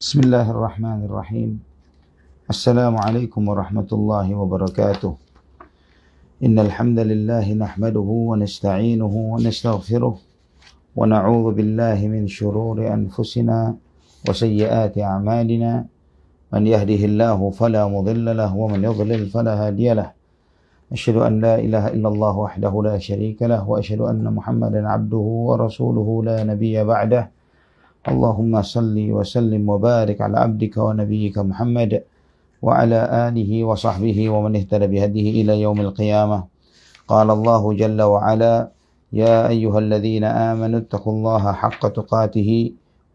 بسم الله الرحمن الرحيم. السلام عليكم ورحمة الله وبركاته. إن الحمد لله نحمده ونستعينه ونستغفره ونعوذ بالله من شرور أنفسنا وسيئات أعمالنا. من يهده الله فلا مضل له ومن يضلل فلا هادي له. أشهد أن لا إله إلا الله وحده لا شريك له وأشهد أن محمدا عبده ورسوله لا نبي بعده. اللهم صل وسلم وبارك على عبدك ونبيك محمد وعلى آله وصحبه ومن اهتدى بهديه إلى يوم القيامة. قال الله جل وعلا: يا أيها الذين آمنوا اتقوا الله حق تقاته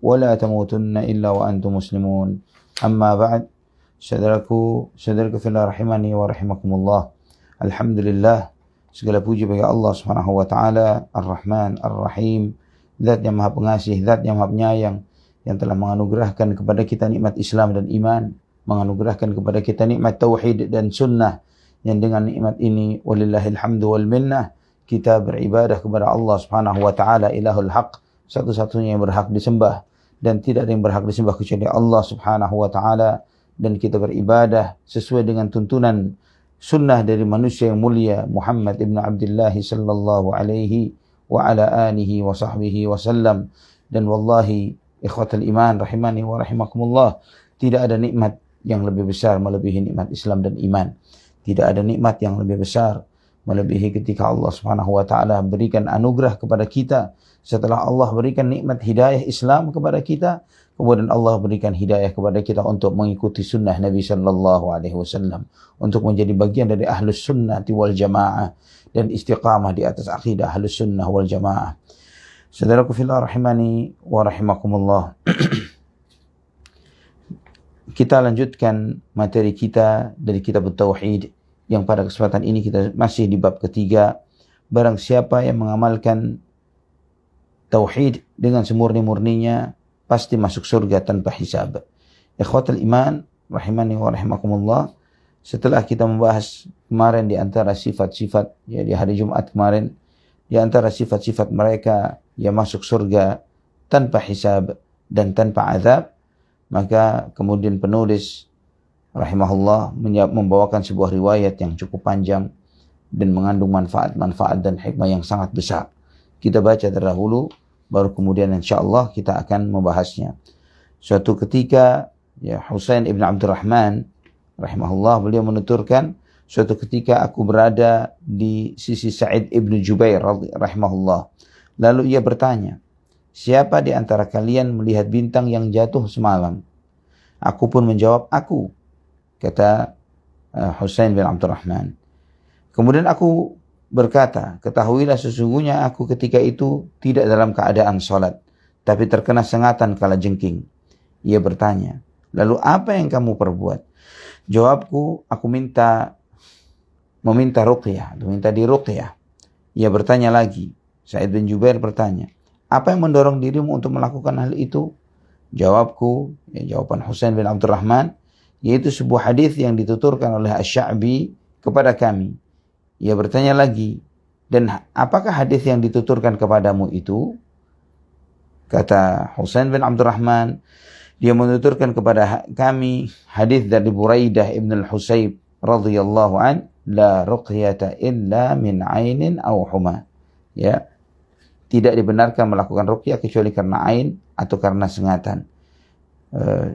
ولا تموتن إلا وأنتم مسلمون. أما بعد. Saudaraku fillah rahimani wa rahimakumullah. Alhamdulillah, segala puji bagi Allah Subhanahu wa taala, Ar-Rahman Ar-Rahim, Zat yang Maha Pengasih, Zat yang Maha Penyayang, yang telah menganugerahkan kepada kita nikmat Islam dan iman, menganugerahkan kepada kita nikmat tauhid dan sunnah, yang dengan nikmat ini walillahil hamdu wal minnah kita beribadah kepada Allah Subhanahu wa taala, Ilahul Haq, satu-satunya yang berhak disembah dan tidak ada yang berhak disembah kecuali Allah Subhanahu wa taala, dan kita beribadah sesuai dengan tuntunan sunnah dari manusia yang mulia Muhammad ibn Abdullah sallallahu alaihi wa ala alihi wa sahbihi wa sallam. Dan wallahi ikhwatal iman rahimani wa rahimakumullah, tidak ada nikmat yang lebih besar melebihi nikmat Islam dan iman. Tidak ada nikmat yang lebih besar melebihi ketika Allah Subhanahu wa taala berikan anugerah kepada kita. Setelah Allah berikan nikmat hidayah Islam kepada kita, kemudian Allah berikan hidayah kepada kita untuk mengikuti sunnah Nabi sallallahu alaihi wasallam, untuk menjadi bagian dari ahlus sunnati wal jamaah dan istiqamah di atas akidah ahlus sunnah wal jamaah. Saudaraku fillah rahimani wa rahimakumullah. Kita lanjutkan materi kita dari kitab Tauhid, yang pada kesempatan ini kita masih di bab ketiga. Barang siapa yang mengamalkan tauhid dengan semurni-murninya, pasti masuk surga tanpa hisab. Ikhwatul iman rahimani wa rahimakumullah. Setelah kita membahas kemarin di antara sifat-sifat, ya, di hari Jumat kemarin, di antara sifat-sifat mereka yang masuk surga tanpa hisab dan tanpa azab, maka kemudian penulis rahimahullah membawakan sebuah riwayat yang cukup panjang dan mengandung manfaat-manfaat dan hikmah yang sangat besar. Kita baca terdahulu, baru kemudian insyaAllah kita akan membahasnya. Suatu ketika, ya, Husain ibn Abdurrahman rahimahullah, beliau menuturkan, suatu ketika aku berada di sisi Sa'id ibn Jubair rahimahullah. Lalu ia bertanya, siapa di antara kalian melihat bintang yang jatuh semalam? Aku pun menjawab, aku, kata Husain bin Abdurrahman. Kemudian aku berkata, ketahuilah sesungguhnya aku ketika itu tidak dalam keadaan salat, tapi terkena sengatan kala jengking. Ia bertanya, lalu apa yang kamu perbuat? Jawabku, aku meminta ruqyah, meminta diruqyah. Ia bertanya lagi, Sa'id bin Jubair bertanya, apa yang mendorong dirimu untuk melakukan hal itu? Jawabku, ya, jawaban Husain bin Abdurrahman, yaitu sebuah hadis yang dituturkan oleh Asy-Sya'bi kepada kami. Ia bertanya lagi, dan apakah hadis yang dituturkan kepadamu itu? Kata Husain bin Abdurrahman, dia menuturkan kepada kami hadis dari Buraidah ibn al-Husayb radhiyallahu an, la ruqyata illa min ainin aw huma. Ya, tidak dibenarkan melakukan ruqyah kecuali karena ain atau karena sengatan.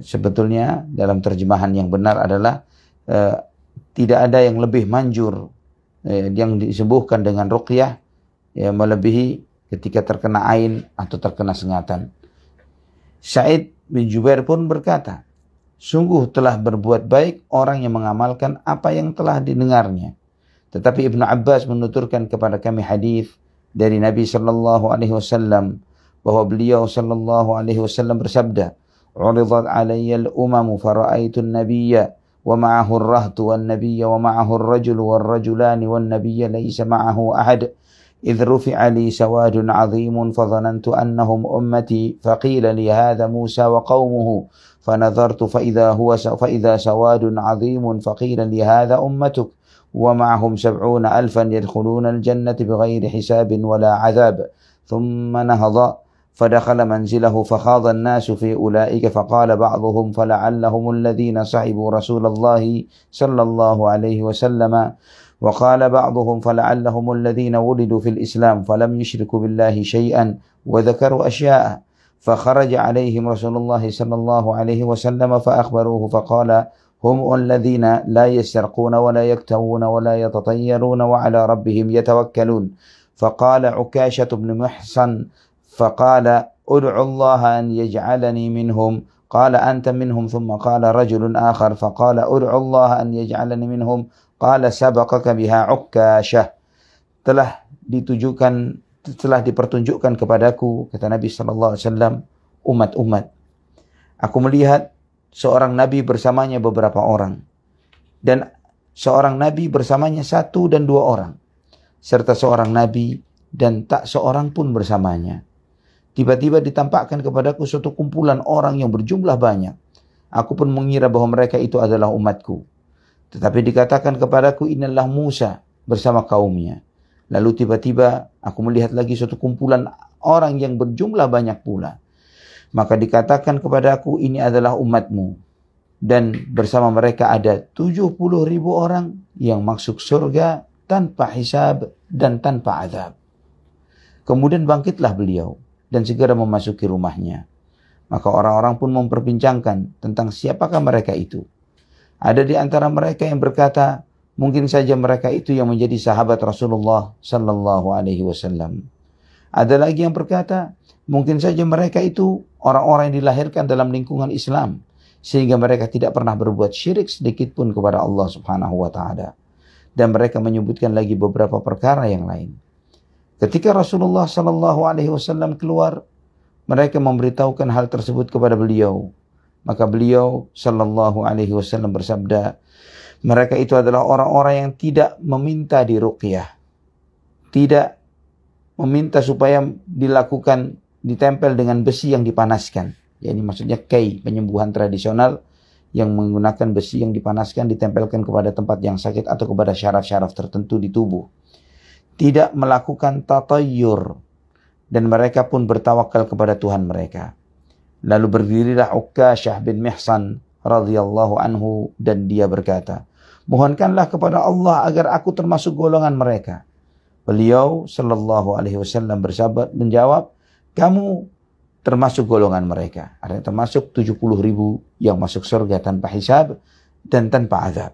Sebetulnya dalam terjemahan yang benar adalah tidak ada yang lebih manjur yang disembuhkan dengan ruqyah, ya, melebihi ketika terkena ain atau terkena sengatan. Sa'id bin Jubair pun berkata, sungguh telah berbuat baik orang yang mengamalkan apa yang telah didengarnya. Tetapi Ibnu Abbas menuturkan kepada kami hadis dari Nabi sallallahu alaihi wasallam, bahwa beliau sallallahu alaihi wasallam bersabda, "Uridat 'alayya al-umamu fara'aitu an-nabiyya wa ma'ahu ar-rahtu wan-nabiyya wa ma'ahu ar-rajulu war-rajulani wan-nabiyya laysa ma'ahu ahad. إذ رفع لي سواد عظيم فظننت أنهم أمتي فقيل لي هذا موسى وقومه فنظرت فإذا سواد عظيم فقيل لي هذا أمتك ومعهم 70,000 يدخلون الجنة بغير حساب ولا عذاب ثم نهض فدخل منزله فخاض الناس في أولئك فقال بعضهم فلعلهم الذين صحبوا رسول الله صلى الله عليه وسلم وقال بعضهم فلعلهم الذين ولدوا في الإسلام فلم يشركوا بالله شيئا وذكروا أشياء فخرج عليهم رسول الله صلى الله عليه وسلم فأخبروه فقال هم الذين لا يسرقون ولا يكتوون ولا يتطيرون وعلى ربهم يتوكلون فقال عكاشة بن محصن فقال ادعوا الله أن يجعلني منهم قال أنت منهم ثم قال رجل آخر فقال ادعوا الله أن يجعلني منهم قال سبقك بها عكاشة telah dipertunjukkan kepadaku, kata Nabi SAW, umat-umat. Aku melihat seorang Nabi bersamanya beberapa orang. Dan seorang Nabi bersamanya 1 dan 2 orang. Serta seorang Nabi dan tak seorang pun bersamanya. Tiba-tiba ditampakkan kepadaku suatu kumpulan orang yang berjumlah banyak. Aku pun mengira bahwa mereka itu adalah umatku. Tetapi dikatakan kepadaku, inilah Musa bersama kaumnya. Lalu tiba-tiba aku melihat lagi suatu kumpulan orang yang berjumlah banyak pula. Maka dikatakan kepadaku, ini adalah umatmu. Dan bersama mereka ada 70.000 orang yang masuk surga tanpa hisab dan tanpa azab. Kemudian bangkitlah beliau dan segera memasuki rumahnya. Maka orang-orang pun memperbincangkan tentang siapakah mereka itu. Ada di antara mereka yang berkata, mungkin saja mereka itu yang menjadi sahabat Rasulullah sallallahu alaihi wasallam. Ada lagi yang berkata, mungkin saja mereka itu orang-orang yang dilahirkan dalam lingkungan Islam, sehingga mereka tidak pernah berbuat syirik sedikit pun kepada Allah Subhanahu wa taala. Dan mereka menyebutkan lagi beberapa perkara yang lain. Ketika Rasulullah sallallahu alaihi wasallam keluar, mereka memberitahukan hal tersebut kepada beliau. Maka beliau sallallahu alaihi wasallam bersabda, mereka itu adalah orang-orang yang tidak meminta diruqyah. Tidak meminta supaya dilakukan, ditempel dengan besi yang dipanaskan. Ya, ini maksudnya kay, penyembuhan tradisional yang menggunakan besi yang dipanaskan ditempelkan kepada tempat yang sakit atau kepada syaraf-syaraf tertentu di tubuh. Tidak melakukan tatayyur. Dan mereka pun bertawakal kepada Tuhan mereka. Lalu berdirilah Ukasyah bin Mihsan radhiyallahu anhu dan dia berkata, mohonkanlah kepada Allah agar aku termasuk golongan mereka. Beliau sallallahu alaihi wasallam menjawab, kamu termasuk golongan mereka. Artinya termasuk 70.000 yang masuk surga tanpa hisab dan tanpa azab.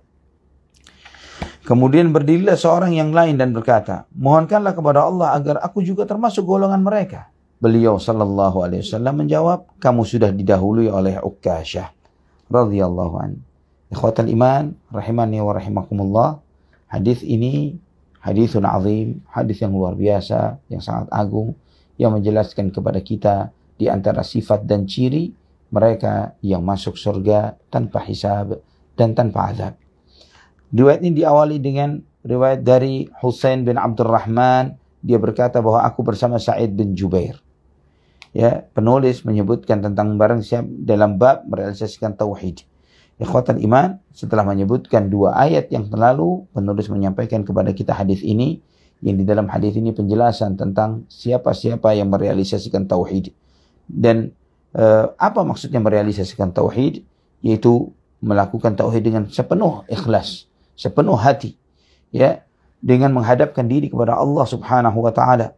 Kemudian berdirilah seorang yang lain dan berkata, mohonkanlah kepada Allah agar aku juga termasuk golongan mereka. Beliau sallallahu alaihi wasallam menjawab, kamu sudah didahului oleh Ukasyah radhiyallahu anhu. Ikhwatal iman rahimani wa rahimakumullah. Hadis ini hadisun azim, hadis yang luar biasa, yang sangat agung, yang menjelaskan kepada kita di antara sifat dan ciri mereka yang masuk surga tanpa hisab dan tanpa azab. Riwayat ini diawali dengan riwayat dari Husain bin Abdurrahman. Dia berkata bahwa aku bersama Sa'id bin Jubair. Ya, penulis menyebutkan tentang barang siapa dalam bab merealisasikan tauhid. Ikhwatal iman, setelah menyebutkan 2 ayat yang terlalu, penulis menyampaikan kepada kita hadis ini, yang di dalam hadis ini penjelasan tentang siapa-siapa yang merealisasikan tauhid. Dan apa maksudnya merealisasikan tauhid? Yaitu melakukan tauhid dengan sepenuh ikhlas, sepenuh hati, ya, dengan menghadapkan diri kepada Allah Subhanahu wa taala,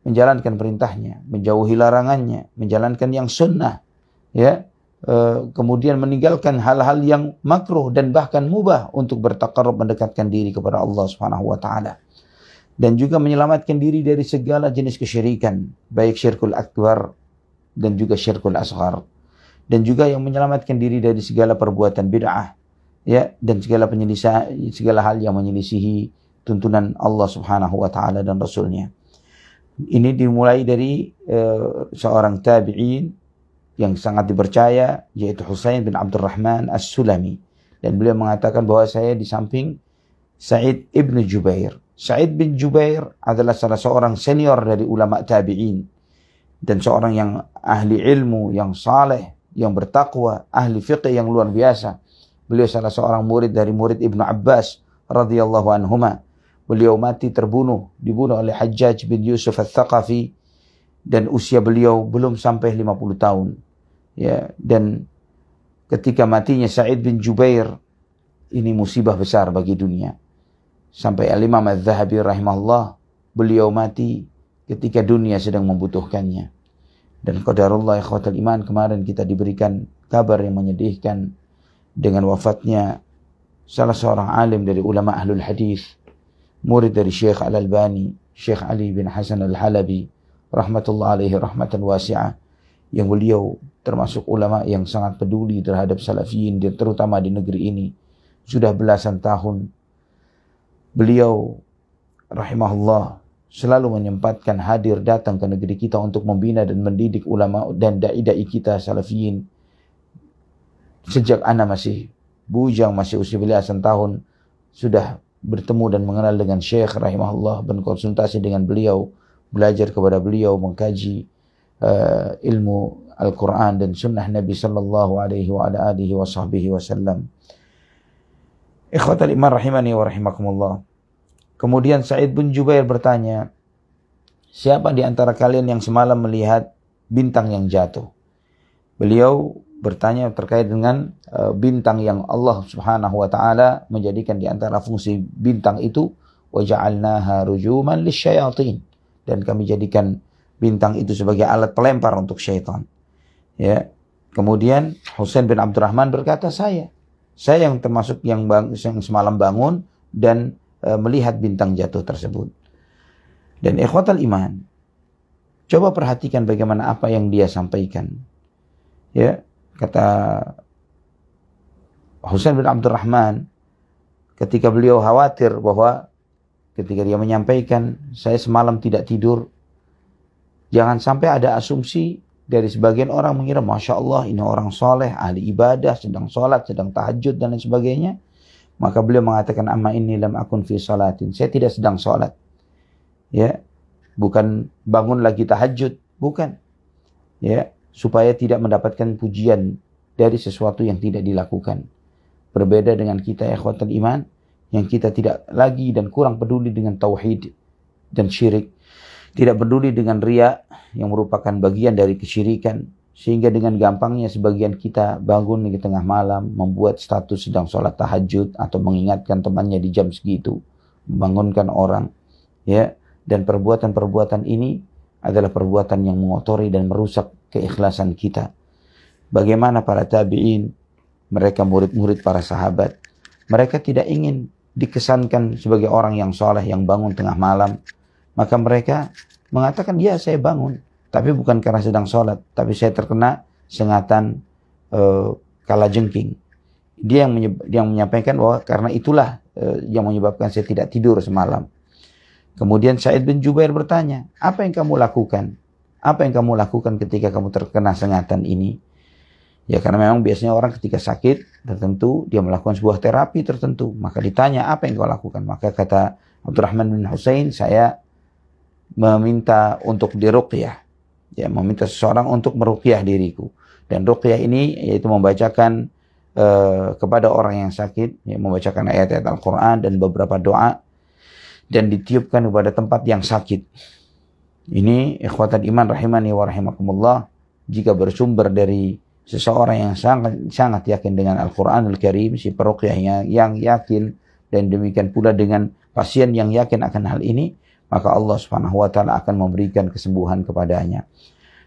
menjalankan perintahnya, menjauhi larangannya, menjalankan yang sunnah, ya, kemudian meninggalkan hal-hal yang makruh dan bahkan mubah untuk bertaqarrub, mendekatkan diri kepada Allah Subhanahu wa taala. Dan juga menyelamatkan diri dari segala jenis kesyirikan, baik syirkul akbar dan juga syirkul asghar. Dan juga yang menyelamatkan diri dari segala perbuatan bid'ah, ya, dan segala hal yang menyelisihi tuntunan Allah Subhanahu wa taala dan Rasulnya. Ini dimulai dari seorang tabi'in yang sangat dipercaya, yaitu Husain bin Abdurrahman As-Sulami. Dan beliau mengatakan bahwa saya di samping Sa'id ibn Jubair. Sa'id bin Jubair adalah salah seorang senior dari ulama tabi'in. Dan seorang yang ahli ilmu, yang saleh, yang bertakwa, ahli fiqh yang luar biasa. Beliau salah seorang murid dari murid Ibnu Abbas radhiyallahu anhuma. Beliau mati dibunuh oleh Hajjaj bin Yusuf al-Thaqafi dan usia beliau belum sampai 50 tahun. Ya, dan ketika matinya Sa'id bin Jubair, ini musibah besar bagi dunia. Sampai Al-Imam Al-Zahabi rahimahullah, beliau mati ketika dunia sedang membutuhkannya. Dan qadarullah ikhwatal iman, kemarin kita diberikan kabar yang menyedihkan dengan wafatnya salah seorang alim dari ulama ahlul hadis, murid dari Syekh Al-Albani, Syekh Ali bin Hasan Al-Halabi rahmatullah alaihi rahmatan wasi'ah, yang beliau termasuk ulama yang sangat peduli terhadap salafiyin, terutama di negeri ini. Sudah belasan tahun beliau rahimahullah selalu menyempatkan hadir datang ke negeri kita untuk membina dan mendidik ulama dan dai-dai kita salafiyin. Sejak ana masih bujang, masih usia belasan tahun, sudah bertemu dan mengenal dengan Syekh rahimahullah, berkonsultasi dengan beliau, belajar kepada beliau, mengkaji ilmu Al-Quran dan sunnah Nabi sallallahu alaihi wa ala alihi wa sahbihi wasallam. Ikhwatal iman rahimani wa rahimakumullah. Kemudian Sa'id bin Jubair bertanya, siapa di antara kalian yang semalam melihat bintang yang jatuh? Beliau bertanya terkait dengan bintang yang Allah subhanahu wa ta'ala menjadikan di antara fungsi bintang itu, وَجَعَلْنَاهَا رُجُومًا لِلشَّيَاطِينَ, dan kami jadikan bintang itu sebagai alat pelempar untuk syaitan. Ya. Kemudian Husain bin Abdurrahman berkata, saya yang termasuk yang semalam bangun dan melihat bintang jatuh tersebut. Dan ikhwatal iman, coba perhatikan bagaimana apa yang dia sampaikan. Ya, kata Husain bin Abdurrahman, ketika beliau khawatir bahwa ketika dia menyampaikan, saya semalam tidak tidur, jangan sampai ada asumsi dari sebagian orang mengira, Masya Allah ini orang soleh, ahli ibadah, sedang sholat, sedang tahajud dan lain sebagainya. Maka beliau mengatakan, amma inni lam akun fi salatin, saya tidak sedang sholat. Ya, bukan bangun lagi tahajud, bukan. Ya, supaya tidak mendapatkan pujian dari sesuatu yang tidak dilakukan. Berbeda dengan kita ikhwatul iman, yang kita tidak lagi dan kurang peduli dengan tauhid dan syirik. Tidak peduli dengan riya yang merupakan bagian dari kesyirikan, sehingga dengan gampangnya sebagian kita bangun di tengah malam, membuat status sedang sholat tahajud atau mengingatkan temannya di jam segitu, membangunkan orang, ya. Dan perbuatan-perbuatan ini adalah perbuatan yang mengotori dan merusak keikhlasan kita. Bagaimana para tabi'in, mereka murid-murid para sahabat, mereka tidak ingin dikesankan sebagai orang yang soleh yang bangun tengah malam. Maka mereka mengatakan, ya saya bangun, tapi bukan karena sedang sholat, tapi saya terkena sengatan kalajengking. Dia yang menyampaikan bahwa karena itulah yang menyebabkan saya tidak tidur semalam. Kemudian Sa'id bin Jubair bertanya, apa yang kamu lakukan? Apa yang kamu lakukan ketika kamu terkena sengatan ini? Ya, karena memang biasanya orang ketika sakit tertentu, dia melakukan sebuah terapi tertentu. Maka ditanya, apa yang kau lakukan? Maka kata Abdurrahman bin Husain, saya meminta untuk diruqyah. Ya, meminta seseorang untuk meruqyah diriku. Dan ruqyah ini yaitu membacakan kepada orang yang sakit, ya, membacakan ayat-ayat Al-Quran dan beberapa doa, dan ditiupkan kepada tempat yang sakit. Ini ikhwatan iman rahimani wa rahimakumullah, jika bersumber dari seseorang yang sangat yakin dengan Al-Quranul Karim, si peruqyah yang yakin, dan demikian pula dengan pasien yang yakin akan hal ini, maka Allah Subhanahu wa taala akan memberikan kesembuhan kepadanya.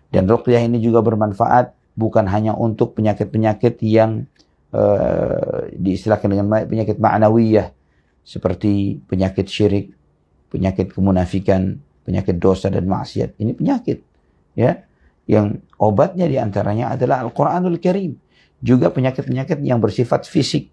Dan ruqyah ini juga bermanfaat bukan hanya untuk penyakit-penyakit yang diistilahkan dengan penyakit ma'nawiyah, seperti penyakit syirik, penyakit kemunafikan, penyakit dosa dan maksiat. Ini penyakit, ya, yang obatnya diantaranya adalah Al-Quranul Karim. Juga penyakit-penyakit yang bersifat fisik,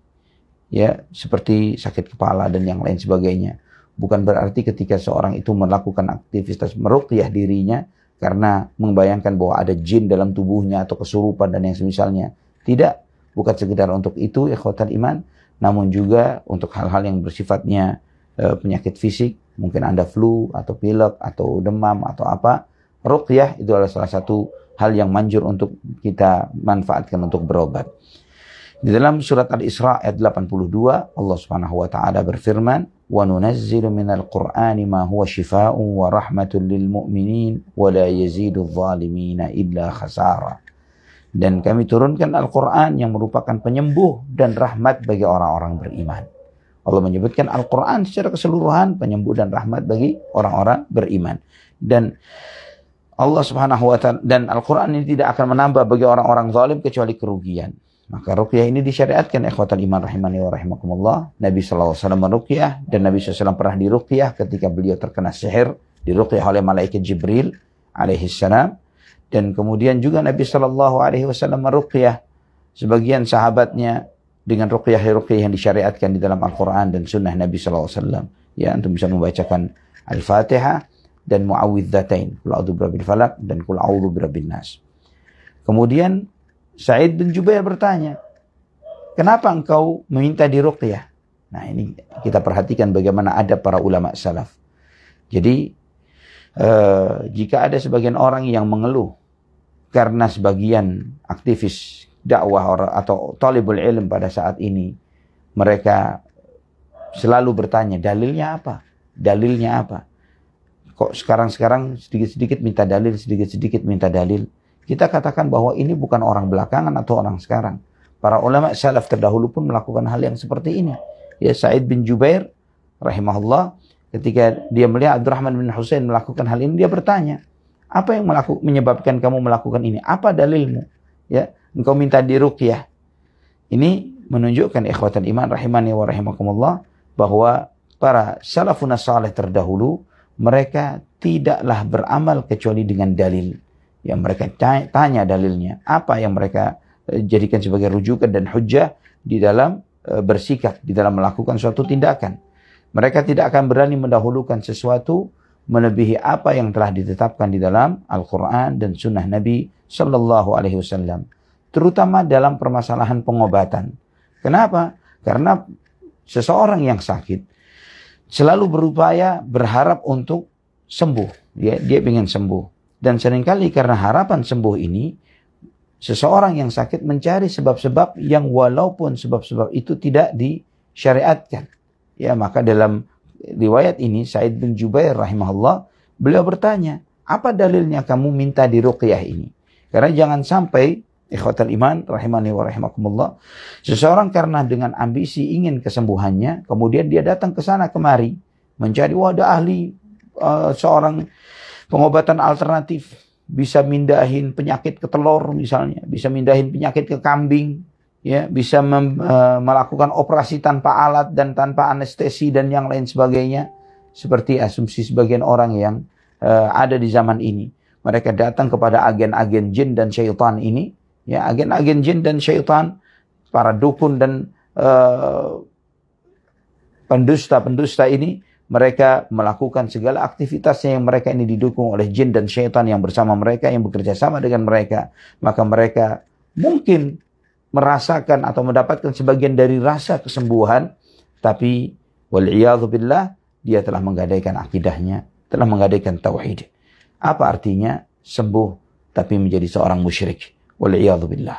ya, seperti sakit kepala dan yang lain sebagainya. Bukan berarti ketika seorang itu melakukan aktivitas meruqyah dirinya karena membayangkan bahwa ada jin dalam tubuhnya atau kesurupan dan yang semisalnya. Tidak, bukan sekedar untuk itu ikhwatal iman, namun juga untuk hal-hal yang bersifatnya penyakit fisik, mungkin Anda flu atau pilek atau demam atau apa. Ruqyah itu adalah salah satu hal yang manjur untuk kita manfaatkan untuk berobat. Di dalam surat Al-Isra ayat 82 Allah Subhanahu wa taala berfirman, "Wa nunazzilu minal Qur'ani ma huwa shifaa'un wa rahmatun lil mu'minin wa la yazidudz zalimina illa khasara." Dan kami turunkan Al-Qur'an yang merupakan penyembuh dan rahmat bagi orang-orang beriman. Allah menyebutkan Al-Qur'an secara keseluruhan penyembuh dan rahmat bagi orang-orang beriman. Dan Allah Subhanahu wa taala dan Al-Qur'an ini tidak akan menambah bagi orang-orang zalim kecuali kerugian. Maka ruqyah ini disyariatkan ikhwatal iman rahimani wa rahimakumullah. Nabi sallallahu alaihi wasallam meruqyah dan Nabi sallallahu alaihi wasallam pernah diruqyah ketika beliau terkena sihir, diruqyah oleh malaikat Jibril alaihi salam. Dan kemudian juga Nabi sallallahu alaihi wasallam meruqyah sebagian sahabatnya dengan ruqyah-ruqyah yang disyariatkan di dalam Al-Qur'an dan sunnah Nabi sallallahu alaihi wasallam. Ya, antum bisa membacakan Al-Fatihah dan Mu'awwidzatain, Qul a'udzu birabbil falaq dan Qul a'udzu birabbin nas. Kemudian Sa'id bin Jubair bertanya, kenapa engkau meminta diruqyah? Nah, ini kita perhatikan bagaimana adab para ulama salaf. Jadi, jika ada sebagian orang yang mengeluh karena sebagian aktivis dakwah atau talibul ilm pada saat ini, mereka selalu bertanya, dalilnya apa? Dalilnya apa? Kok sekarang sedikit-sedikit minta dalil, sedikit-sedikit minta dalil? Kita katakan bahwa ini bukan orang belakangan atau orang sekarang. Para ulama salaf terdahulu pun melakukan hal yang seperti ini. Ya, Sa'id bin Jubair rahimahullah, ketika dia melihat Abdurrahman bin Husain melakukan hal ini, dia bertanya, apa yang menyebabkan kamu melakukan ini? Apa dalilmu? Ya, engkau minta diruqyah. Ini menunjukkan ikhwatan iman rahimani wa rahimakumullah bahwa para salafun salih terdahulu mereka tidaklah beramal kecuali dengan dalil. Yang mereka tanya dalilnya, apa yang mereka jadikan sebagai rujukan dan hujjah di dalam bersikap, di dalam melakukan suatu tindakan. Mereka tidak akan berani mendahulukan sesuatu melebihi apa yang telah ditetapkan di dalam Al-Quran dan Sunnah Nabi Sallallahu Alaihi Wasallam, terutama dalam permasalahan pengobatan. Kenapa? Karena seseorang yang sakit selalu berupaya berharap untuk sembuh. Dia ingin sembuh. Dan seringkali karena harapan sembuh ini, seseorang yang sakit mencari sebab-sebab yang walaupun sebab-sebab itu tidak disyariatkan. Ya, maka dalam riwayat ini, Sa'id bin Jubair rahimahullah, beliau bertanya, apa dalilnya kamu minta diruqyah ini? Karena jangan sampai, ikhwatal iman rahimani wa rahimakumullah, seseorang karena dengan ambisi ingin kesembuhannya, kemudian dia datang ke sana kemari, mencari wadah ahli, seorang pengobatan alternatif, bisa mindahin penyakit ke telur misalnya, bisa mindahin penyakit ke kambing, ya, bisa melakukan operasi tanpa alat dan tanpa anestesi dan yang lain sebagainya, seperti asumsi sebagian orang yang ada di zaman ini. Mereka datang kepada agen-agen jin dan syaitan ini, ya, agen-agen jin dan syaitan, para dukun dan pendusta-pendusta ini. Mereka melakukan segala aktivitasnya yang mereka ini didukung oleh jin dan syaitan yang bersama mereka, yang bekerja sama dengan mereka. Maka mereka mungkin merasakan atau mendapatkan sebagian dari rasa kesembuhan, tapi wal'iyadzubillah, dia telah menggadaikan akidahnya, telah menggadaikan tauhid. Apa artinya sembuh tapi menjadi seorang musyrik? Wal'iyadzubillah.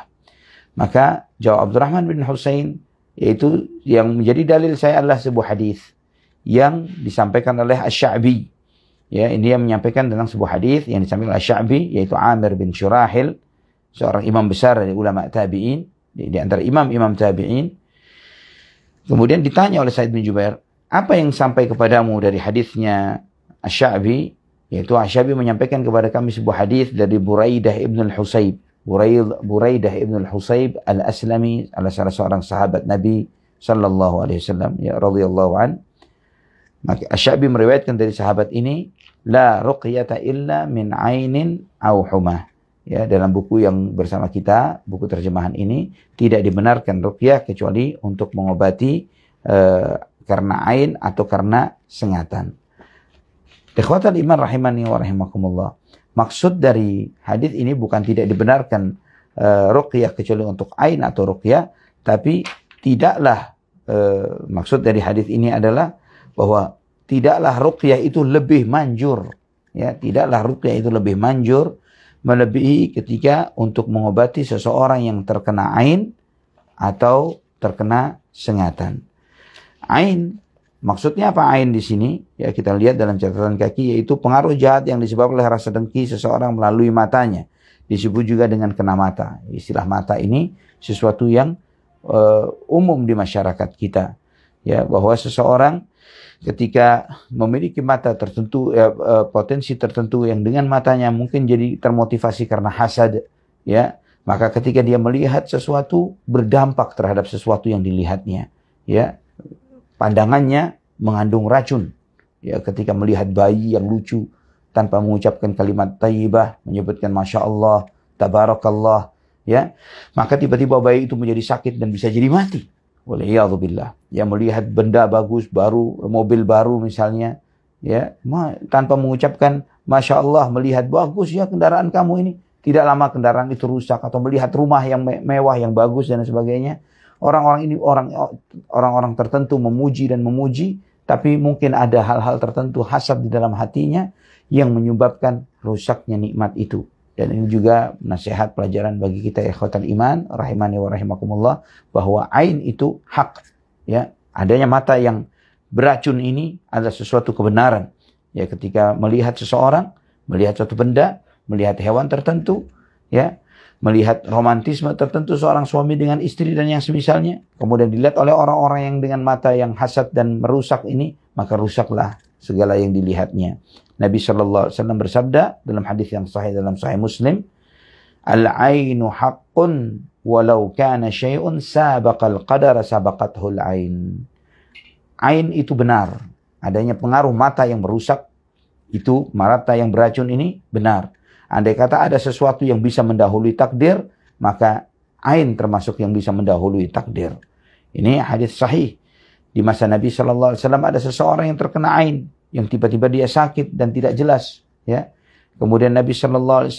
Maka jawab Abdurrahman bin Husain, yaitu yang menjadi dalil saya adalah sebuah hadis yang disampaikan oleh Asy-Sya'bi. Ya, ini yang menyampaikan tentang sebuah hadis yang disampaikan oleh Asy-Sya'bi, yaitu Amir bin Syurahil, seorang imam besar dari ulama tabi'in, di antara imam-imam tabi'in. Kemudian ditanya oleh Sa'id bin Jubair, apa yang sampai kepadamu dari hadisnya Asy-Sya'bi? Yaitu Asy-Sya'bi menyampaikan kepada kami sebuah hadis dari Buraidah ibn al-Husayb. Buraidah ibn al-Husayb al-Aslami, adalah salah seorang sahabat Nabi sallallahu alaihi wasallam, ya radhiyallahu an. Maka Asy-Sya'bi meriwayatkan dari sahabat ini, la ruqyata illa min ainin au humah. Ya, dalam buku yang bersama kita, buku terjemahan ini, tidak dibenarkan ruqyah kecuali untuk mengobati karena ain atau karena sengatan. Ikhwatal iman rahimani wa rahimakumullah. Maksud dari hadis ini bukan tidak dibenarkan ruqyah kecuali untuk ain atau ruqyah, tapi tidaklah maksud dari hadis ini adalah bahwa tidaklah ruqyah itu lebih manjur, ya, tidaklah ruqyah itu lebih manjur melebihi ketika untuk mengobati seseorang yang terkena ain atau terkena sengatan. Ain, maksudnya apa ain di sini? Ya, kita lihat dalam catatan kaki, yaitu pengaruh jahat yang disebabkan oleh rasa dengki seseorang melalui matanya. Disebut juga dengan kena mata. Istilah mata ini sesuatu yang umum di masyarakat kita. Ya, bahwa seseorang ketika memiliki mata tertentu, potensi tertentu yang dengan matanya mungkin jadi termotivasi karena hasad, ya, maka ketika dia melihat sesuatu berdampak terhadap sesuatu yang dilihatnya, ya, pandangannya mengandung racun, ya, ketika melihat bayi yang lucu tanpa mengucapkan kalimat thayyibah, menyebutkan masya Allah, tabarakallah, ya, maka tiba-tiba bayi itu menjadi sakit dan bisa jadi mati. Waliyadzubillah. Ya, melihat benda bagus baru, mobil baru misalnya, ya, tanpa mengucapkan masya Allah, melihat bagus ya kendaraan kamu ini, tidak lama kendaraan itu rusak, atau melihat rumah yang mewah yang bagus dan sebagainya. Orang-orang ini orang-orang tertentu memuji dan memuji, tapi mungkin ada hal-hal tertentu hasad di dalam hatinya yang menyebabkan rusaknya nikmat itu. Dan ini juga nasihat pelajaran bagi kita ikhwatal iman rahimani wa rahimakumullah, bahwa ain itu hak, ya. Adanya mata yang beracun ini adalah sesuatu kebenaran. Ya, ketika melihat seseorang, melihat suatu benda, melihat hewan tertentu, ya, melihat romantisme tertentu seorang suami dengan istri dan yang semisalnya, kemudian dilihat oleh orang-orang yang dengan mata yang hasad dan merusak ini, maka rusaklah segala yang dilihatnya. Nabi SAW bersabda dalam hadis yang sahih dalam Sahih Muslim, al-ainu haqqun walau kana syai'un sabaqal qadara sabaqathul ain. Ain itu benar. Adanya pengaruh mata yang merusak, itu mata yang beracun ini benar. Andai kata ada sesuatu yang bisa mendahului takdir, maka ain termasuk yang bisa mendahului takdir. Ini hadis sahih. Di masa Nabi SAW ada seseorang yang terkena ain, yang tiba-tiba dia sakit dan tidak jelas, ya. Kemudian Nabi SAW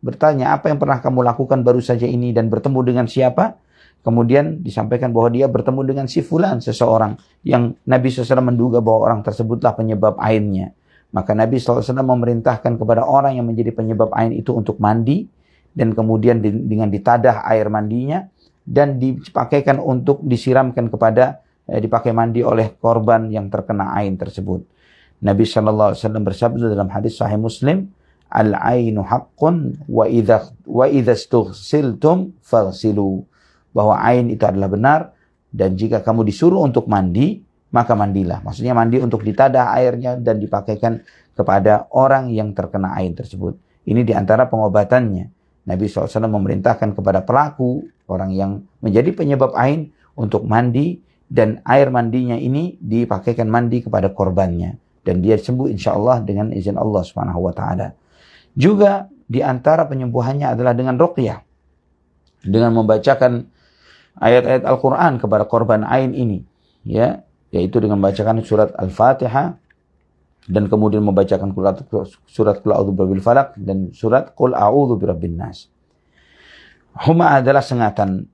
bertanya, apa yang pernah kamu lakukan baru saja ini dan bertemu dengan siapa? Kemudian disampaikan bahwa dia bertemu dengan si fulan, seseorang yang Nabi SAW menduga bahwa orang tersebutlah penyebab ainnya. Maka Nabi SAW memerintahkan kepada orang yang menjadi penyebab ain itu untuk mandi, dan kemudian dengan ditadah air mandinya dan dipakaikan untuk disiramkan kepada dipakai mandi oleh korban yang terkena ain tersebut. Nabi SAW bersabda dalam hadis Sahih Muslim, al-ainu haqqun wa idza istughsiltum faghsilu, bahwa ain itu adalah benar, dan jika kamu disuruh untuk mandi, maka mandilah. Maksudnya mandi untuk ditadah airnya dan dipakaikan kepada orang yang terkena ain tersebut. Ini diantara pengobatannya. Nabi SAW memerintahkan kepada pelaku, orang yang menjadi penyebab ain, untuk mandi, dan air mandinya ini dipakaikan mandi kepada korbannya. Dan dia sembuh insya Allah dengan izin Allah Subhanahu wa Ta'ala. Juga di antara penyembuhannya adalah dengan ruqyah, dengan membacakan ayat-ayat Al-Quran kepada korban ain ini, ya, yaitu dengan membacakan surat Al-Fatihah, dan kemudian membacakan surat Qul A'udzu Birabbil Falaq dan surat Qul A'udzu Birabbin Nas. Huma adalah sengatan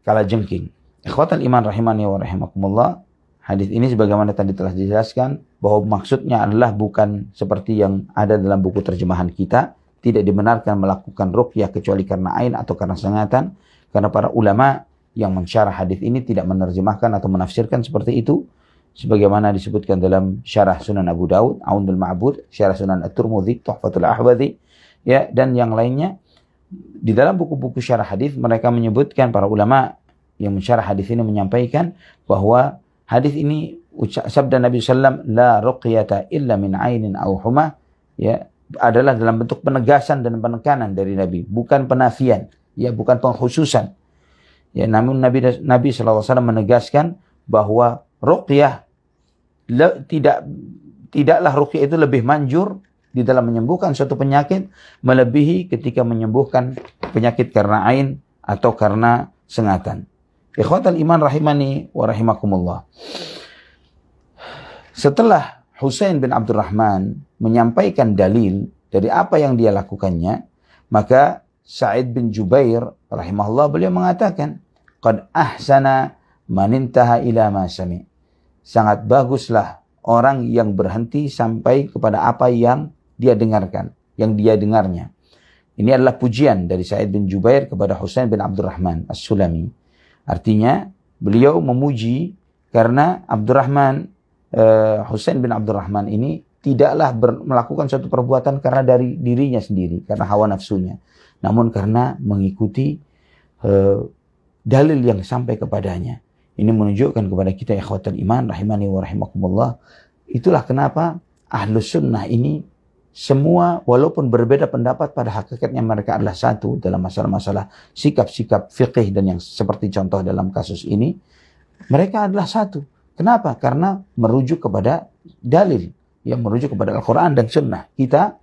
kalajengking. Ikhwatal iman rahimani wa rahimakumullah. Hadis ini sebagaimana tadi telah dijelaskan, bahwa maksudnya adalah bukan seperti yang ada dalam buku terjemahan kita. Tidak dibenarkan melakukan ruqyah kecuali karena ain atau karena sengatan. Karena para ulama yang mensyarah hadis ini tidak menerjemahkan atau menafsirkan seperti itu. Sebagaimana disebutkan dalam syarah Sunan Abu Daud, Aunul Ma'bud, syarah Sunan At-Tirmidzi, Tuhfatul Ahwadhi, ya, dan yang lainnya. Di dalam buku-buku syarah hadis mereka menyebutkan, para ulama yang mensyarah hadis ini menyampaikan bahwa hadis ini sabda Nabi SAW, la ruqyata illa min ainin aw huma, ya, adalah dalam bentuk penegasan dan penekanan dari Nabi, bukan penafian, ya, bukan pengkhususan. Ya, namun Nabi SAW menegaskan bahwa ruqyah tidaklah ruqyah itu lebih manjur di dalam menyembuhkan suatu penyakit melebihi ketika menyembuhkan penyakit karena ain atau karena sengatan. Ikhwatal iman rahimani wa rahimakumullah. Setelah Husain bin Abdurrahman menyampaikan dalil dari apa yang dia lakukannya, maka Sa'id bin Jubair rahimahullah beliau mengatakan, qad ahsana man intaha ila ma sami. Sangat baguslah orang yang berhenti sampai kepada apa yang dia dengarkan, yang dia dengarnya. Ini adalah pujian dari Sa'id bin Jubair kepada Husain bin Abdurrahman As-Sulami. Artinya beliau memuji karena Husain bin Abdurrahman ini tidaklah melakukan suatu perbuatan karena dari dirinya sendiri, karena hawa nafsunya, namun karena mengikuti dalil yang sampai kepadanya. Ini menunjukkan kepada kita ikhwatal iman rahimani wa rahimakumullah. Itulah kenapa Ahlus Sunnah ini semua walaupun berbeda pendapat, pada hakikatnya mereka adalah satu dalam masalah-masalah sikap-sikap fikih, dan yang seperti contoh dalam kasus ini, mereka adalah satu. Kenapa? Karena merujuk kepada dalil, yang merujuk kepada Al-Quran dan Sunnah. Kita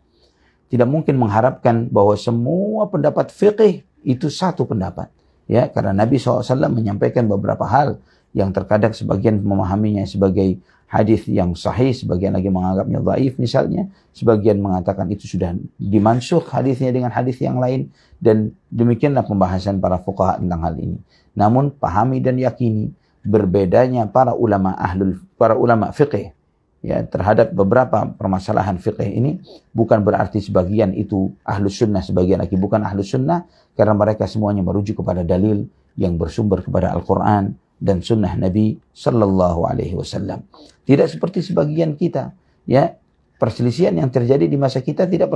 tidak mungkin mengharapkan bahwa semua pendapat fikih itu satu pendapat. Ya, karena Nabi SAW menyampaikan beberapa hal yang terkadang sebagian memahaminya sebagai hadis yang sahih, sebagian lagi menganggapnya dhaif misalnya, sebagian mengatakan itu sudah dimansukh hadisnya dengan hadis yang lain, dan demikianlah pembahasan para fuqaha tentang hal ini. Namun pahami dan yakini berbedanya para ulama fikih ya terhadap beberapa permasalahan fikih ini bukan berarti sebagian itu Ahlus Sunnah, sebagian lagi bukan Ahlus Sunnah, karena mereka semuanya merujuk kepada dalil yang bersumber kepada Al-Quran dan Sunnah Nabi Sallallahu Alaihi Wasallam. Tidak seperti sebagian kita, ya, perselisihan yang terjadi di masa kita tidak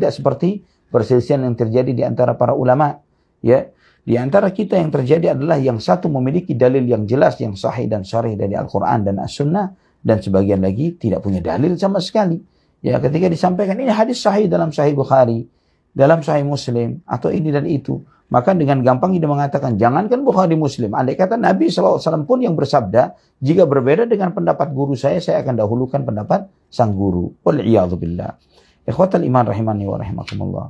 seperti perselisihan yang terjadi di antara para ulama, ya. Di antara kita yang terjadi adalah yang satu memiliki dalil yang jelas, yang sahih dan sharih dari Al-Quran dan As-Sunnah, dan sebagian lagi tidak punya dalil sama sekali. Ya, ketika disampaikan ini hadis sahih dalam Sahih Bukhari, dalam Sahih Muslim, atau ini dan itu, maka dengan gampang dia mengatakan, jangankan Bukhari Muslim, andai kata Nabi SAW pun yang bersabda, jika berbeda dengan pendapat guru saya akan dahulukan pendapat sang guru. Wal'iyadzubillah. Ikhwatal iman rahimani wa rahimakumullah.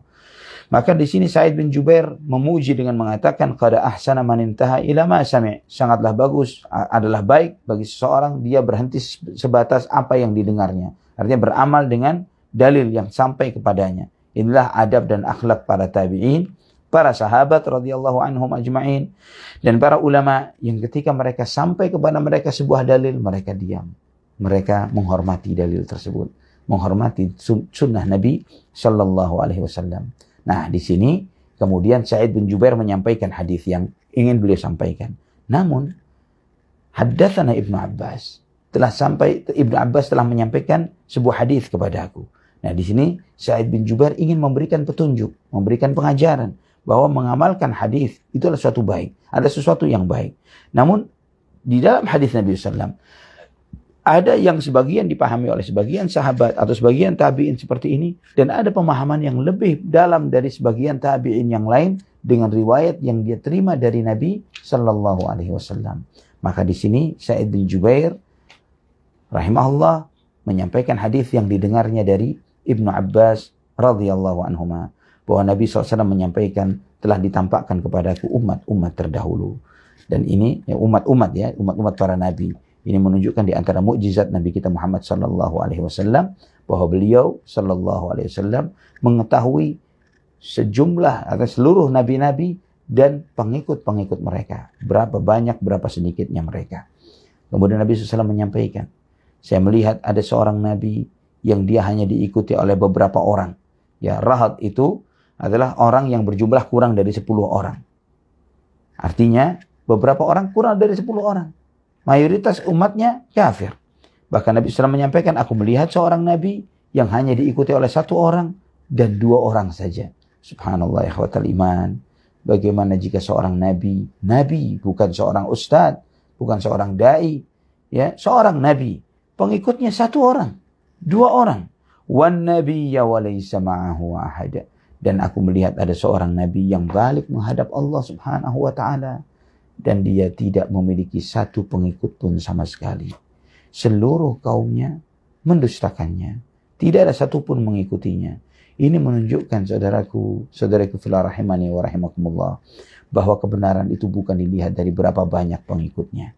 Maka di sini Sa'id bin Jubair memuji dengan mengatakan, qad ahsana man intaha ila ma sami'. Sangatlah bagus, adalah baik bagi seseorang dia berhenti sebatas apa yang didengarnya. Artinya beramal dengan dalil yang sampai kepadanya. Inilah adab dan akhlak para tabi'in, para sahabat radhiyallahu anhum ajma'in, dan para ulama yang ketika mereka sampai kepada mereka sebuah dalil, mereka diam. Mereka menghormati dalil tersebut, menghormati sunnah Nabi sallallahu alaihi wasallam. Nah, di sini kemudian Sa'id bin Jubair menyampaikan hadis yang ingin beliau sampaikan. Namun, haddatsana Ibnu Abbas. Ibnu Abbas telah menyampaikan sebuah hadis kepada aku. Nah, di sini Sa'id bin Jubair ingin memberikan petunjuk, memberikan pengajaran bahwa mengamalkan hadis itu adalah sesuatu baik, ada sesuatu yang baik. Namun, di dalam hadis Nabi SAW, ada yang sebagian dipahami oleh sebagian sahabat atau sebagian tabi'in seperti ini, dan ada pemahaman yang lebih dalam dari sebagian tabi'in yang lain dengan riwayat yang dia terima dari Nabi Sallallahu Alaihi Wasallam. Maka di sini Sa'id bin Jubair rahimahullah menyampaikan hadis yang didengarnya dari Ibnu Abbas radhiyallahu anhuma, bahwa Nabi SAW menyampaikan, telah ditampakkan kepadaku umat-umat terdahulu. Dan ini ya, umat-umat para nabi. Ini menunjukkan di antara mukjizat Nabi kita Muhammad sallallahu alaihi wasallam bahwa beliau sallallahu alaihi wasallam mengetahui sejumlah atau seluruh nabi-nabi dan pengikut-pengikut mereka. Berapa banyak, berapa sedikitnya mereka. Kemudian Nabi SAW menyampaikan, saya melihat ada seorang nabi yang dia hanya diikuti oleh beberapa orang. Ya, rahat itu adalah orang yang berjumlah kurang dari 10 orang. Artinya beberapa orang kurang dari 10 orang. Mayoritas umatnya kafir. Bahkan Nabi SAW menyampaikan, aku melihat seorang nabi yang hanya diikuti oleh 1 orang dan 2 orang saja. Subhanallah, ikhwatal iman. Bagaimana jika seorang nabi bukan seorang ustadz, bukan seorang da'i, ya, seorang nabi, pengikutnya 1 orang, 2 orang. Wan nabiyya wa laysa ma'ahu ahad. Dan aku melihat ada seorang nabi yang balik menghadap Allah Subhanahu wa taala, dan dia tidak memiliki 1 pengikut pun sama sekali. Seluruh kaumnya mendustakannya. Tidak ada 1 pun mengikutinya. Ini menunjukkan saudaraku fillah rahimani wa rahimakumullah, bahwa kebenaran itu bukan dilihat dari berapa banyak pengikutnya.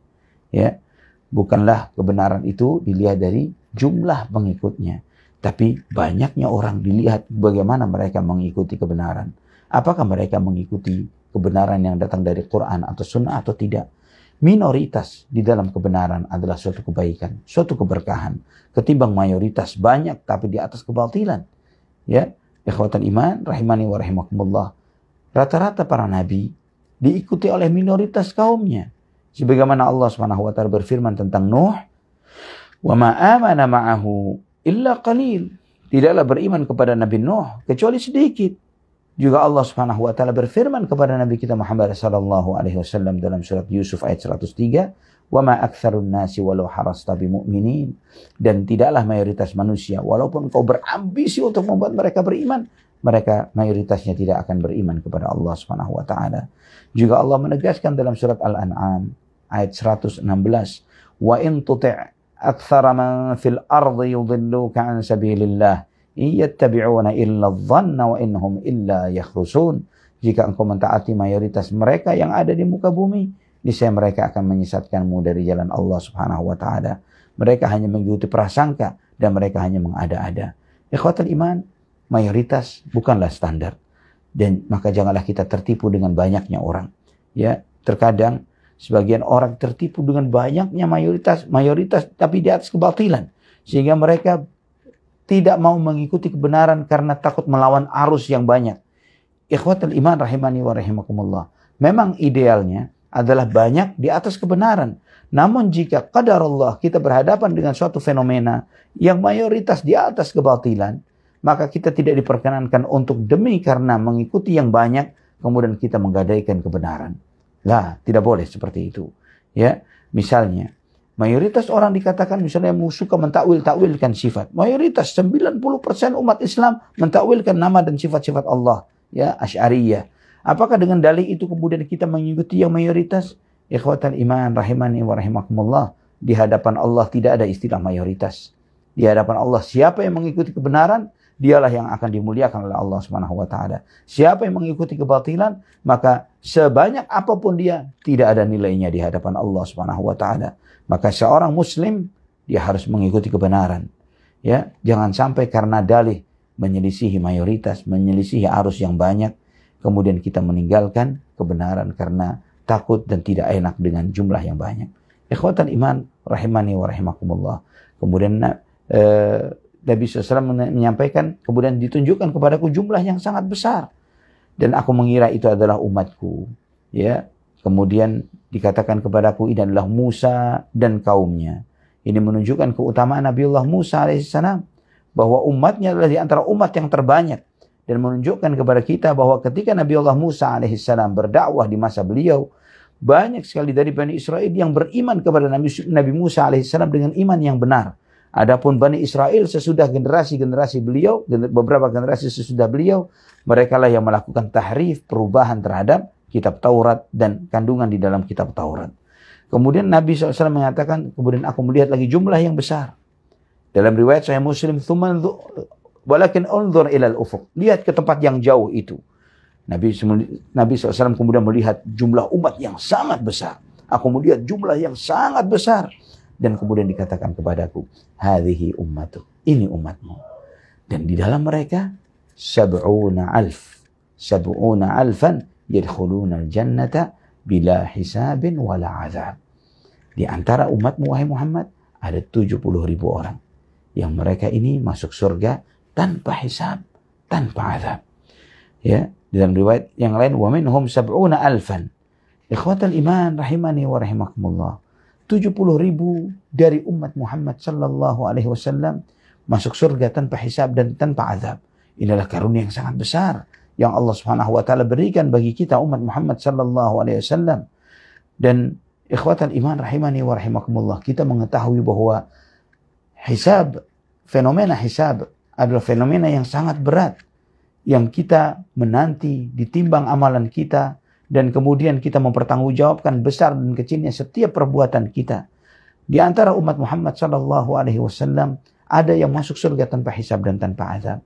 Ya, bukanlah kebenaran itu dilihat dari jumlah pengikutnya, tapi banyaknya orang dilihat bagaimana mereka mengikuti kebenaran. Apakah mereka mengikuti kebenaran yang datang dari Quran atau Sunnah atau tidak? Minoritas di dalam kebenaran adalah suatu kebaikan, suatu keberkahan, ketimbang mayoritas banyak tapi di atas kebatilan. Ya, Ikhwatal iman rahimani wa rahimakumullah. Rata-rata para nabi diikuti oleh minoritas kaumnya. Sebagaimana Allah Subhanahu wa taala berfirman tentang Nuh, "Wa ma amana ma'ahu illa qalil." Tidaklah beriman kepada Nabi Nuh kecuali sedikit. Juga Allah Subhanahu wa taala berfirman kepada Nabi kita Muhammad sallallahu alaihi wasallam dalam surat Yusuf ayat 103, "Wa ma aktsarun nasi walau harasta bimu'minin." Dan tidaklah mayoritas manusia walaupun kau berambisi untuk membuat mereka beriman, mereka mayoritasnya tidak akan beriman kepada Allah Subhanahu wa taala. Juga Allah menegaskan dalam surat Al-An'am ayat 116, "Wa in tuti' aktsara man fil ardi yudilluka an sabilillah iyattabi'una illa adh-dhanna wa innahum illa yakhrusun." Jika engkau mentaati mayoritas mereka yang ada di muka bumi, niscaya mereka akan menyesatkanmu dari jalan Allah Subhanahu wa taala. Mereka hanya mengikuti prasangka dan mereka hanya mengada-ada. Ikhwatul iman, mayoritas bukanlah standar. Dan maka janganlah kita tertipu dengan banyaknya orang. Ya, terkadang sebagian orang tertipu dengan banyaknya mayoritas tapi di atas kebatilan. Sehingga mereka tidak mau mengikuti kebenaran karena takut melawan arus yang banyak. Ikhwatul iman rahimani wa rahimakumullah. Memang idealnya adalah banyak di atas kebenaran. Namun jika qadar Allah kita berhadapan dengan suatu fenomena yang mayoritas di atas kebatilan, maka kita tidak diperkenankan untuk demi karena mengikuti yang banyak, kemudian kita menggadaikan kebenaran. Lah, tidak boleh seperti itu. Ya, misalnya, mayoritas orang dikatakan misalnya suka mentakwil-takwilkan sifat. Mayoritas 90% umat Islam mentakwilkan nama dan sifat-sifat Allah. Ya, Asy'ariyah. Apakah dengan dalih itu kemudian kita mengikuti yang mayoritas? Ikhwatal iman rahimani wa rahimakumullah. Di hadapan Allah tidak ada istilah mayoritas. Di hadapan Allah siapa yang mengikuti kebenaran, dialah yang akan dimuliakan oleh Allah Subhanahu wa taala. Siapa yang mengikuti kebatilan, maka sebanyak apapun dia tidak ada nilainya di hadapan Allah Subhanahu wa taala. Maka seorang muslim dia harus mengikuti kebenaran. Ya, jangan sampai karena dalih menyelisihi mayoritas, menyelisihi arus yang banyak, kemudian kita meninggalkan kebenaran karena takut dan tidak enak dengan jumlah yang banyak. Ikhwatan iman rahimani wa rahimakumullah. Kemudian Nabi SAW menyampaikan, kemudian ditunjukkan kepadaku jumlah yang sangat besar. Dan aku mengira itu adalah umatku. Ya, kemudian dikatakan kepadaku ini adalah Musa dan kaumnya. Ini menunjukkan keutamaan Nabiullah Musa alaihissalam. Bahwa umatnya adalah di antara umat yang terbanyak. Dan menunjukkan kepada kita bahwa ketika Nabiullah Musa alaihissalam berdakwah di masa beliau, banyak sekali dari Bani Israel yang beriman kepada Nabi Musa alaihissalam dengan iman yang benar. Adapun Bani Israel sesudah generasi-generasi beliau, beberapa generasi sesudah beliau, mereka lah yang melakukan tahrif, perubahan terhadap kitab Taurat dan kandungan di dalam kitab Taurat. Kemudian Nabi SAW mengatakan, kemudian aku melihat lagi jumlah yang besar. Dalam riwayat Sahih Muslim, walakin unzur ilal ufuq. Lihat ke tempat yang jauh itu. Nabi SAW kemudian melihat jumlah umat yang sangat besar. Aku melihat jumlah yang sangat besar. Dan kemudian dikatakan kepadaku, hadhihi ummatu, ini umatmu. Dan di dalam mereka, 70 alfan yadkhuluna al-jannata bila hisabin wala azab. Di antara umatmu, wahai Muhammad, ada 70.000 orang. Yang mereka ini masuk surga tanpa hisab, tanpa azab. Ya, dalam riwayat yang lain, wa minhum 70 alfan. Ikhwatal iman rahimani wa rahimakumullah. 70.000 dari umat Muhammad sallallahu alaihi wasallam masuk surga tanpa hisab dan tanpa azab. Inilah karunia yang sangat besar yang Allah Subhanahu wa taala berikan bagi kita umat Muhammad sallallahu alaihi wasallam. Dan ikhwatal iman rahimani wa rahimakumullah, kita mengetahui bahwa fenomena hisab adalah fenomena yang sangat berat yang kita menanti ditimbang amalan kita. Dan kemudian kita mempertanggungjawabkan besar dan kecilnya setiap perbuatan kita. Di antara umat Muhammad sallallahu alaihi wasallam ada yang masuk surga tanpa hisab dan tanpa azab.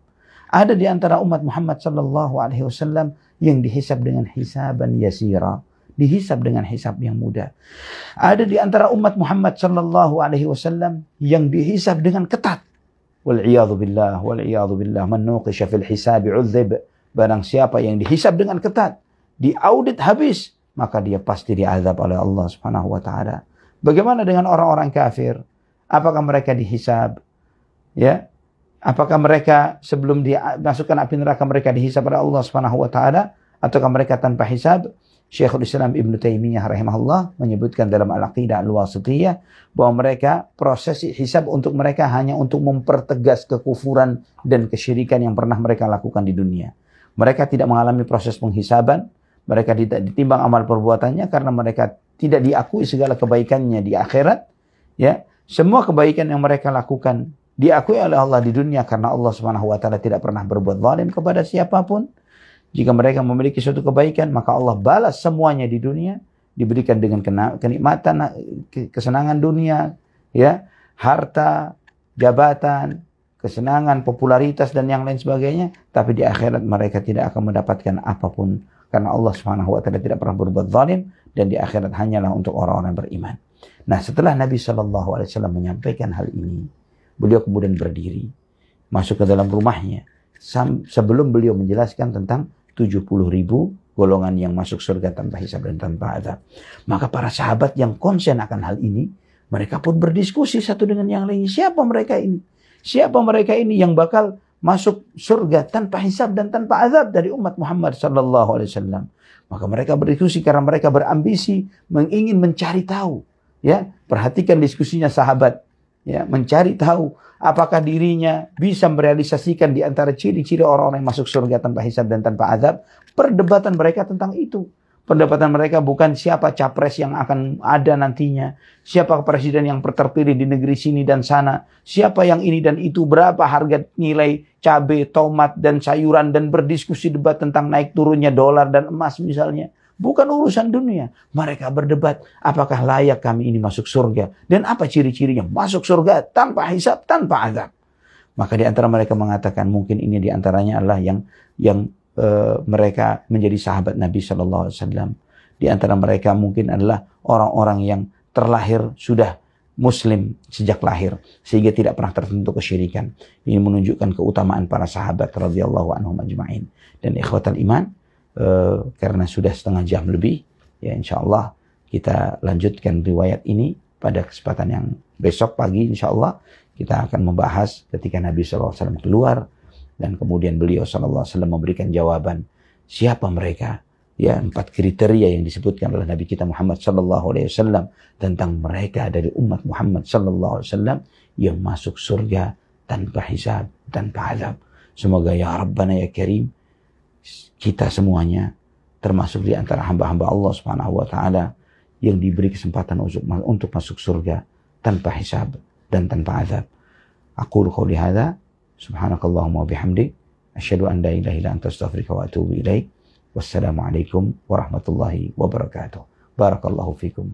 Ada di antara umat Muhammad sallallahu alaihi wasallam yang dihisab dengan hisaban yasira, dihisab dengan hisab yang mudah. Ada di antara umat Muhammad sallallahu alaihi wasallam yang dihisab dengan ketat. Wal iyadhu billah, man nuqisha fil hisabi udzib. Barang siapa yang dihisab dengan ketat, diaudit habis, maka dia pasti diazab oleh Allah Subhanahu wa taala. Bagaimana dengan orang-orang kafir? Apakah mereka dihisab? Ya. Apakah mereka sebelum dimasukkan api neraka mereka dihisab oleh Allah Subhanahu wa taala ataukah mereka tanpa hisab? Syekhul Islam Ibnu Taimiyah rahimahullah menyebutkan dalam Al-Aqidah Al-Wasithiyah bahwa mereka proses hisab untuk mereka hanya untuk mempertegas kekufuran dan kesyirikan yang pernah mereka lakukan di dunia. Mereka tidak mengalami proses penghisaban, mereka tidak ditimbang amal perbuatannya karena mereka tidak diakui segala kebaikannya di akhirat. Ya, semua kebaikan yang mereka lakukan diakui oleh Allah di dunia karena Allah Subhanahu wa taala tidak pernah berbuat zalim kepada siapapun. Jika mereka memiliki suatu kebaikan, maka Allah balas semuanya di dunia, diberikan dengan kenikmatan, kesenangan dunia, ya, harta, jabatan, kesenangan, popularitas dan yang lain sebagainya. Tapi di akhirat mereka tidak akan mendapatkan apapun karena Allah Subhanahu wa taala tidak pernah berbuat zalim dan di akhirat hanyalah untuk orang-orang yang beriman. Nah, setelah Nabi SAW menyampaikan hal ini, beliau kemudian berdiri, masuk ke dalam rumahnya. Sebelum beliau menjelaskan tentang 70.000 golongan yang masuk surga tanpa hisab dan tanpa azab. Maka para sahabat yang konsen akan hal ini, mereka pun berdiskusi satu dengan yang lain. Siapa mereka ini? Siapa mereka ini yang bakal masuk surga tanpa hisab dan tanpa azab dari umat Muhammad sallallahu alaihi wasallam? Maka mereka berdiskusi karena mereka berambisi, ingin mencari tahu. Ya, perhatikan diskusinya sahabat. Ya, mencari tahu apakah dirinya bisa merealisasikan di antara ciri-ciri orang-orang yang masuk surga tanpa hisab dan tanpa azab. Perdebatan mereka tentang itu. Perdebatan mereka bukan siapa capres yang akan ada nantinya, siapa presiden yang terpilih di negeri sini dan sana, siapa yang ini dan itu, berapa harga nilai cabai, tomat dan sayuran, dan berdiskusi debat tentang naik turunnya dolar dan emas misalnya. Bukan urusan dunia. Mereka berdebat apakah layak kami ini masuk surga. Dan apa ciri-cirinya masuk surga tanpa hisab, tanpa azab. Maka di antara mereka mengatakan mungkin ini di antaranya adalah yang mereka menjadi sahabat Nabi SAW. Di antara mereka mungkin adalah orang-orang yang terlahir sudah Muslim sejak lahir. Sehingga tidak pernah tersentuh kesyirikan. Ini menunjukkan keutamaan para sahabat radhiyallahu anhum ajma'in. Dan ikhwatal iman, karena sudah setengah jam lebih, ya insyaallah kita lanjutkan riwayat ini pada kesempatan yang besok pagi. Insyaallah kita akan membahas ketika Nabi SAW keluar dan kemudian beliau SAW memberikan jawaban siapa mereka, ya 4 kriteria yang disebutkan oleh Nabi kita Muhammad SAW tentang mereka dari umat Muhammad SAW yang masuk surga tanpa hisab, tanpa azab. Semoga ya Rabbana ya Karim kita semuanya termasuk di antara hamba-hamba Allah Subhanahu wa taala yang diberi kesempatan untuk masuk surga tanpa hisab dan tanpa azab. Aqulu qouli hadza subhanakallahumma wa bihamdik asyhadu an la ilaha illa anta astaghfiruka wa atubu ilaik. Wassalamu alaikum warahmatullahi wabarakatuh. Barakallahu fikum.